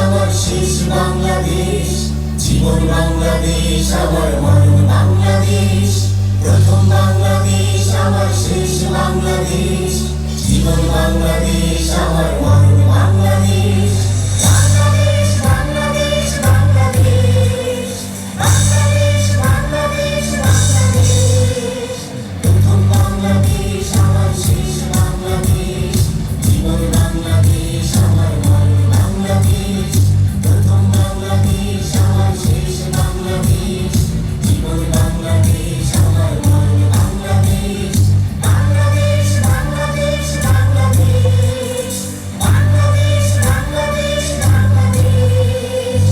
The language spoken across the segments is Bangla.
আমার শেষ বাংলাদেশ, জীবন বাংলাদেশ আমার মরণ বাংলাদেশ। প্রথম বাংলাদেশ আমার শেষ বাংলাদেশ, জীবন বাংলাদেশ আমার মরণ বাংলাদেশ। বাংলাদেশ বাংলাদেশ বাংলাদেশ, বাংলাদেশ বাংলাদেশ বাংলাদেশ। প্রথম বাংলাদেশ আমার শেষ বাংলাদেশ, জীবন বাংলাদেশ আমার মরণ বাংলাদেশ। প্রথম বাংলাদেশ আমার শেষ বাংলাদেশ, জীবন বাংলাদেশ আমার মরণ বাংলাদেশ। বাংলাদেশ বাংলাদেশ বাংলাদেশ, বাংলাদেশ বাংলাদেশ বাংলাদেশ।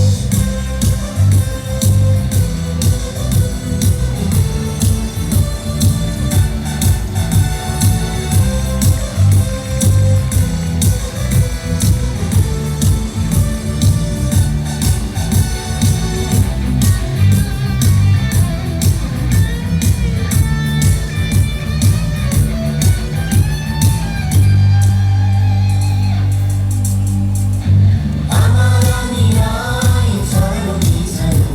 আমার আমিরাই ছড়ানো বিছানো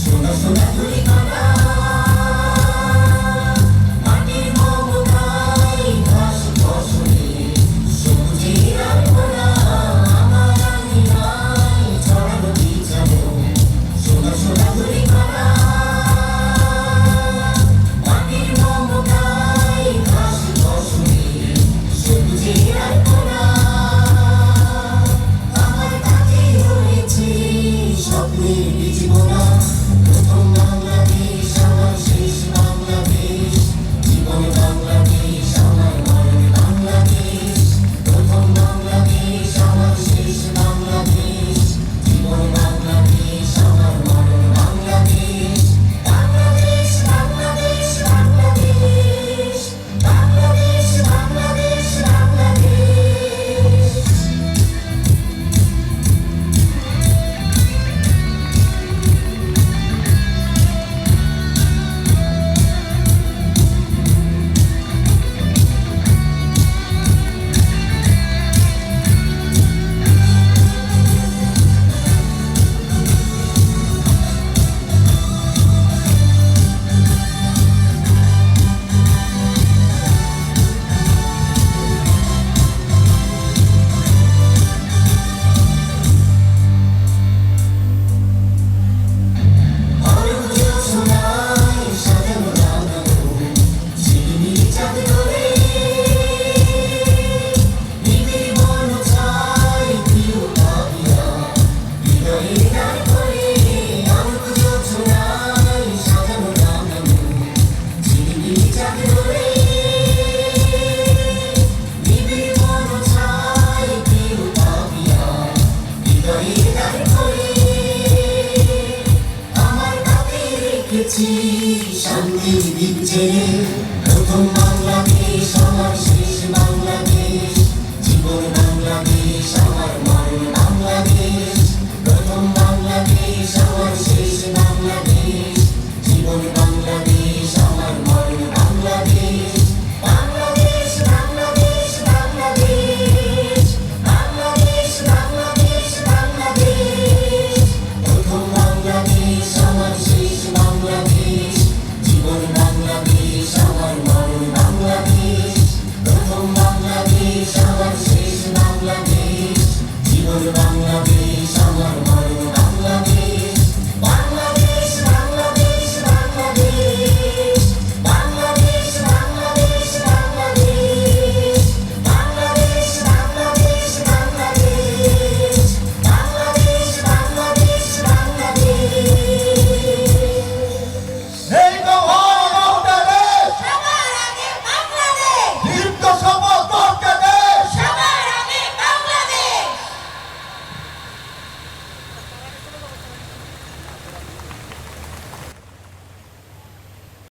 সোনা সোনা ধূলিকণা, মাটির মমতায় ঘাস ফসলে সবুজের আলপনা। আমার আমিরাই ছড়ানো বিছানো সোনা সোনা ধূলিকণা, মাটির মমতায় ঘাস ফসলে সবুজের আলপনা। আমার কাছে রয়েছে স্বপ্নের জীবনা। প্রথম বাংলাদেশ আমার শেষ বাংলাদেশ, জীবন বাংলাদেশ আমার মরণ বাংলাদেশ। প্রথম বাংলাদেশ আমার শেষ বাংলাদেশ, জীবন বাংলাদেশ আমার মরণ বাংলাদেশ। বাংলাদেশ বাংলাদেশ বাংলাদেশ, বাংলাদেশ বাংলাদেশ বাংলাদেশ। শান্তির দ্বীপ ছেড়ে প্রথম বাংলাদেশ আমার শেষ বাংলাদেশ, জীবন বাংলাদেশ আমার মরণ বাংলাদেশ। প্রথম বাংলাদেশ আমার শেষ বাংলাদেশ, জীবন বাংলাদেশ আমার মরণ বাংলাদেশ। বাংলাদেশ বাংলাদেশ বাংলাদেশ, বাংলাদেশ বাংলাদেশ বাংলাদেশ। প্রথম বাংলাদেশ আমার শেষ বাংলাদেশ, জীবন বাংলাদেশ আমার মরণ বাংলাদেশ। প্রথম বাংলাদেশ আমার শেষ বাংলাদেশ, জীবন বাংলাদেশ।